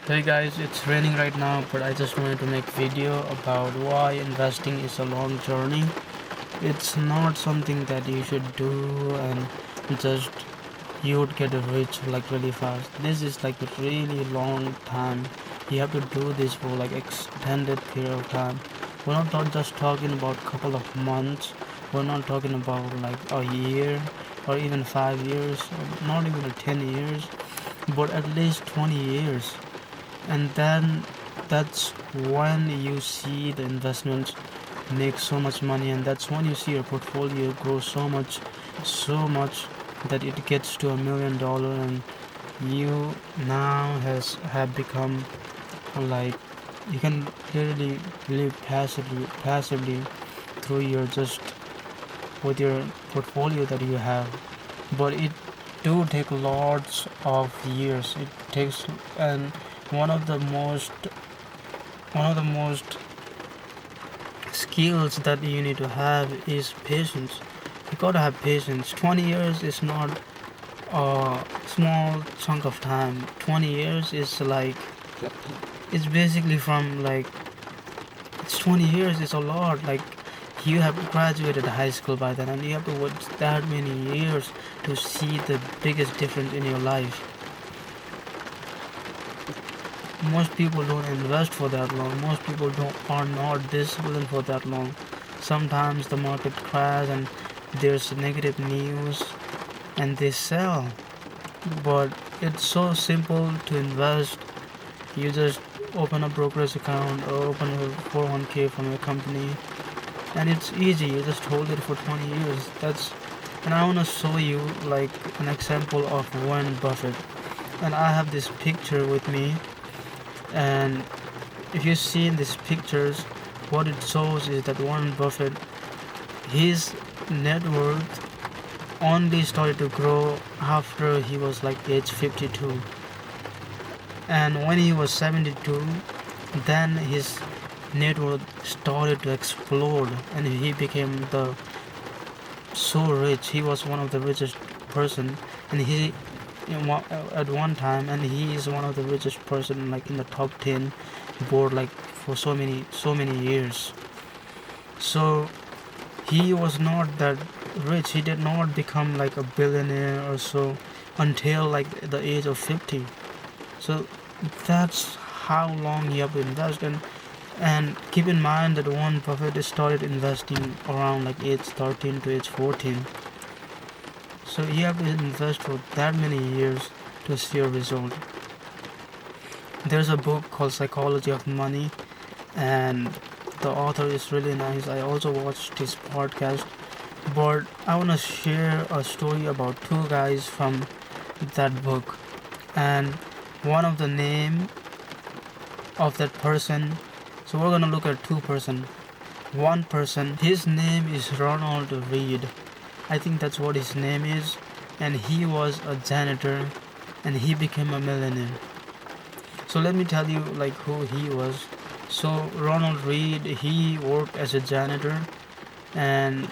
Hey guys, it's raining right now, but I just wanted to make video about why investing is a long journey. It's not something that you should do and just you would get rich like really fast. This is like a really long time. You have to do this for like extended period of time. We're not just talking about couple of months. We're not talking about like a year or even 5 years, or not even 10 years, but at least 20 years. And then that's when you see the investments make so much money, and that's when you see your portfolio grow so much that it gets to $1 million, and you now has have become like you can literally live passively through your just with your portfolio that you have. But it do take lots of years. It takes, and one of the most one of the most skills that you need to have is patience. You gotta have patience. 20 years is not a small chunk of time. 20 years is like it's basically from like it's 20 years is a lot. Like you have graduated high school by then, and you have to wait that many years to see the biggest difference in your life. Most people don't invest for that long. Most people don't are not disciplined for that long. Sometimes the market crash and there's negative news and they sell. But it's so simple to invest. You just open a brokerage account or open a 401k from your company, and it's easy. You just hold it for 20 years. That's and I want to show you like an example of Warren Buffett. And I have this picture with me, and if you see in these pictures, what it shows is that Warren Buffett, his net worth only started to grow after he was like age 52, and when he was 72, then his net worth started to explode, and he became the so rich. He was one of the richest person, and he at one time, and he is one of the richest person like in the top 10 board like for so many years. So he was not that rich. He did not become like a billionaire or so until like the age of 50. So that's how long you have to invest. And keep in mind that Warren Buffett started investing around like age 13 to age 14. So you have to invest for that many years to see a result. There's a book called Psychology of Money, and the author is really nice. I also watched his podcast, but I want to share a story about two guys from that book. And one of the name of that person, so we're gonna look at two-person. One person, his name is Ronald Reed. I think that's what his name is, and he was a janitor, and he became a millionaire. So let me tell you like who he was. So Ronald Reed, he worked as a janitor and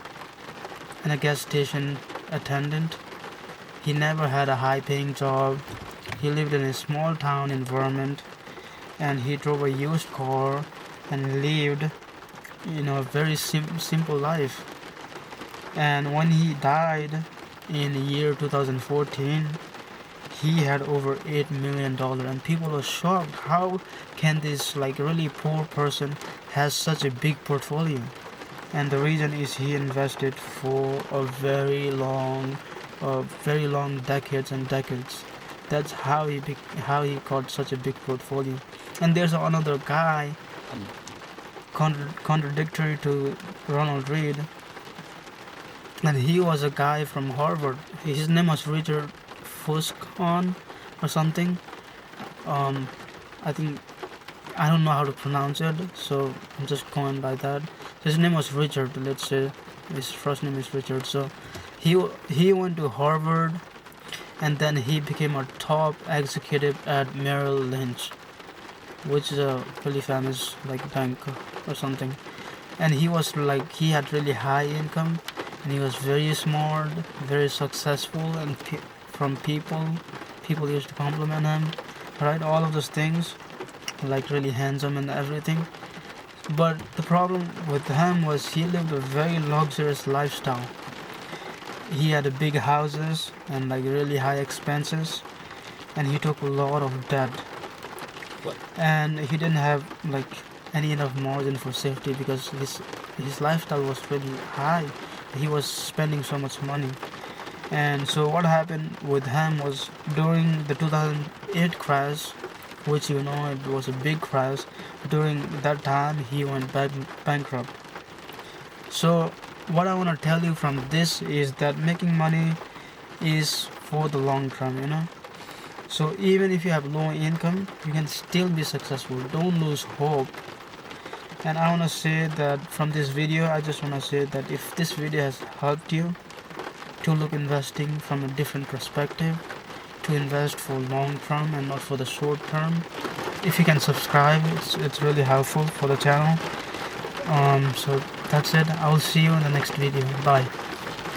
a gas station attendant. He never had a high paying job. He lived in a small town environment, and he drove a used car and lived a very simple life. And when he died in the year 2014, he had over $8 million, and people were shocked. How can this like really poor person has such a big portfolio? And the reason is he invested for very long decades and decades. That's how he got such a big portfolio. And there's another guy contradictory to Ronald Reed, and he was a guy from Harvard. His name was Richard Fuscon or something. Um, I think I don't know how to pronounce it, so I'm just going by that. His name was Richard. Let's say his first name is Richard. So he went to Harvard, and then he became a top executive at Merrill Lynch, which is a really famous like bank or something. And he had really high income, and he was very smart, very successful, and from people used to compliment him. right? All of those things, like really handsome and everything. But the problem with him was he lived a very luxurious lifestyle. He had a big houses and like really high expenses, and he took a lot of debt. What? And he didn't have like any enough margin for safety because his lifestyle was really high. He was spending so much money. And so what happened with him was during the 2008 crash, which you know it was a big crash. During that time, he went bankrupt. So what I want to tell you from this is that making money is for the long term, you know. So even if you have low income, you can still be successful. Don't lose hope. And I want to say that from this video, I just want to say that if this video has helped you to look investing from a different perspective, to invest for long term and not for the short term, if you can subscribe, it's really helpful for the channel. So that's it. I will see you in the next video. Bye.